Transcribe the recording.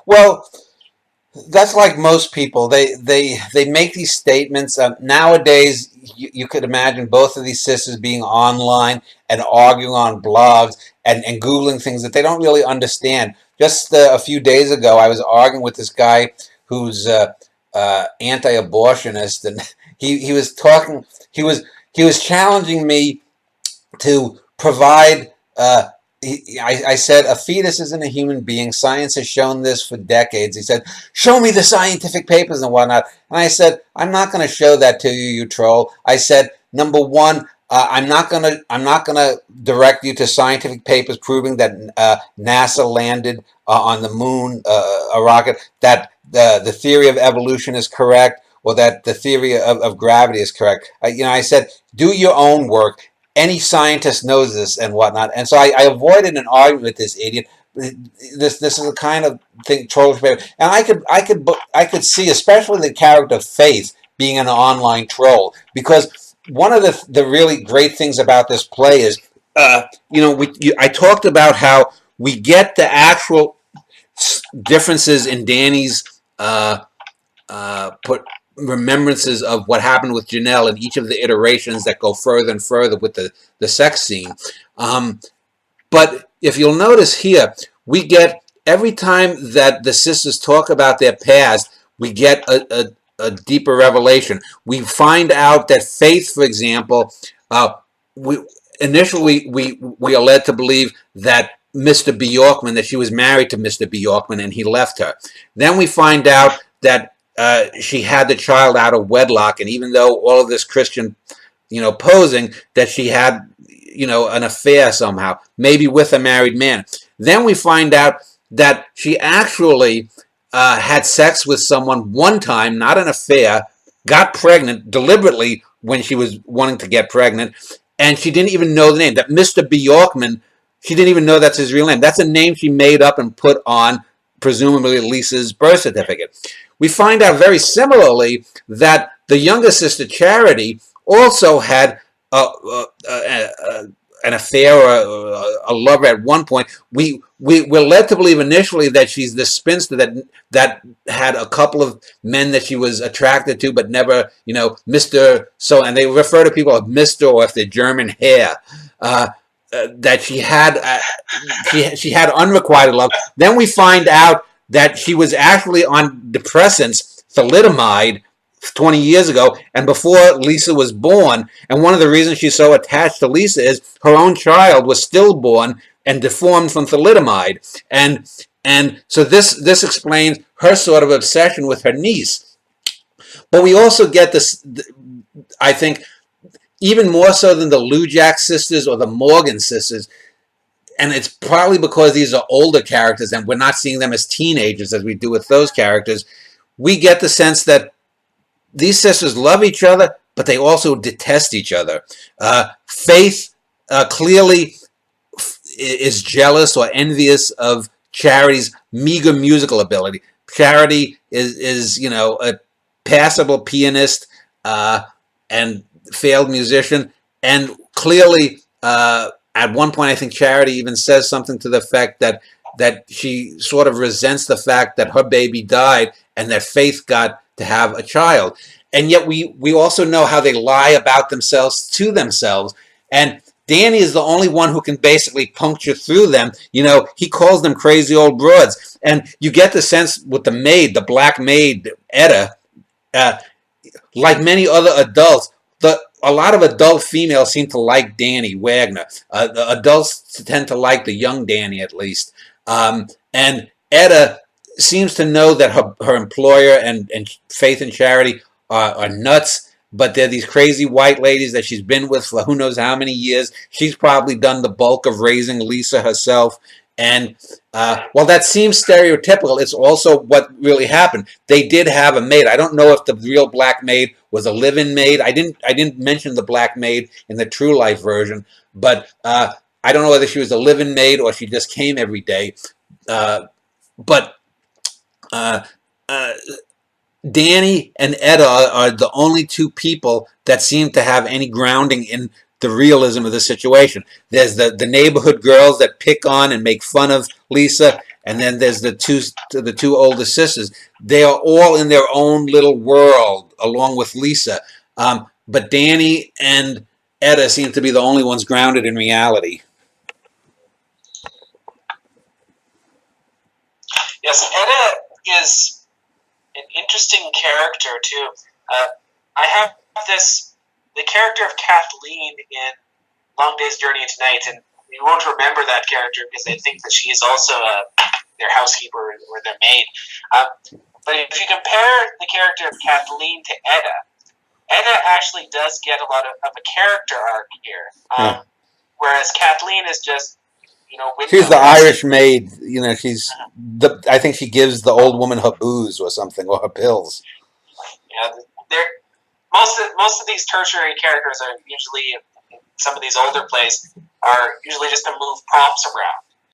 Well, that's like most people. They make these statements. Nowadays, you could imagine both of these sisters being online and arguing on blogs and Googling things that they don't really understand. Just a few days ago, I was arguing with this guy who's anti-abortionist, and he was talking. He was challenging me to provide. I said a fetus isn't a human being. Science has shown this for decades. He said, "Show me the scientific papers and whatnot." And I said, "I'm not going to show that to you, you troll." I said, "Number one, I'm not gonna direct you to scientific papers proving that NASA landed on the moon, a rocket, that the theory of evolution is correct, or that the theory of gravity is correct." I said, "Do your own work. Any scientist knows this and whatnot." And so I avoided an argument with this idiot. This is the kind of thing trolls. And I could see, especially the character of Faith being an online troll, because one of the really great things about this play is, I talked about how we get the actual differences in Danny's remembrances of what happened with Janelle in each of the iterations that go further and further with the sex scene. But if you'll notice here, we get, every time that the sisters talk about their past, we get a deeper revelation. We find out that Faith, for example, initially we are led to believe that Mr. Bjorkman, that she was married to Mr. Bjorkman and he left her. Then we find out that she had the child out of wedlock, and even though all of this Christian, posing, that she had, an affair somehow, maybe with a married man. Then we find out that she actually had sex with someone one time, not an affair, got pregnant deliberately when she was wanting to get pregnant, and she didn't even know the name. That Mr. Bjorkman, she didn't even know that's his real name. That's a name she made up and put on, presumably, Lisa's birth certificate. We find out very similarly that the younger sister, Charity, also had an affair or a lover at one point. We're led to believe initially that she's the spinster that had a couple of men that she was attracted to, but never, Mr. So, and they refer to people as Mr. or if they're German hair. That she had unrequited love. Then we find out that she was actually on depressants, thalidomide, 20 years ago, and before Lisa was born. And one of the reasons she's so attached to Lisa is her own child was stillborn and deformed from thalidomide. And so this explains her sort of obsession with her niece. But we also get this, I think, even more so than the Lujack sisters or the Morgan sisters, and it's probably because these are older characters and we're not seeing them as teenagers as we do with those characters, we get the sense that these sisters love each other, but they also detest each other. Faith clearly is jealous or envious of Charity's meager musical ability. Charity is a passable pianist and failed musician, and clearly at one point I think Charity even says something to the effect that she sort of resents the fact that her baby died and that Faith got to have a child. And yet we also know how they lie about themselves to themselves, and Danny is the only one who can basically puncture through them. He calls them crazy old broads, and you get the sense with the maid, the black maid, Etta, like many other adults, a lot of adult females seem to like Danny Wagner. The adults tend to like the young Danny, at least. And Etta seems to know that her employer and Faith and Charity are nuts, but they're these crazy white ladies that she's been with for who knows how many years. She's probably done the bulk of raising Lisa herself. And while that seems stereotypical, it's also what really happened. They did have a maid. I don't know if the real black maid was a live-in maid. I didn't mention the black maid in the True Life version, but I don't know whether she was a live-in maid or she just came every day. But Danny and Etta are the only two people that seem to have any grounding in the realism of the situation. There's the neighborhood girls that pick on and make fun of Lisa, and then there's the two older sisters. They are all in their own little world, along with Lisa. But Danny and Etta seem to be the only ones grounded in reality. Yes, Etta is an interesting character too. I have the character of Kathleen in Long Day's Journey into Night, and you won't remember that character because I think that she is also their housekeeper or their maid. But if you compare the character of Kathleen to Etta actually does get a lot of a character arc here. Whereas Kathleen is just, she's the Irish maid. She's I think she gives the old woman her booze or something, or her pills. Most of these tertiary characters are usually, some of these older plays are usually just to move props around.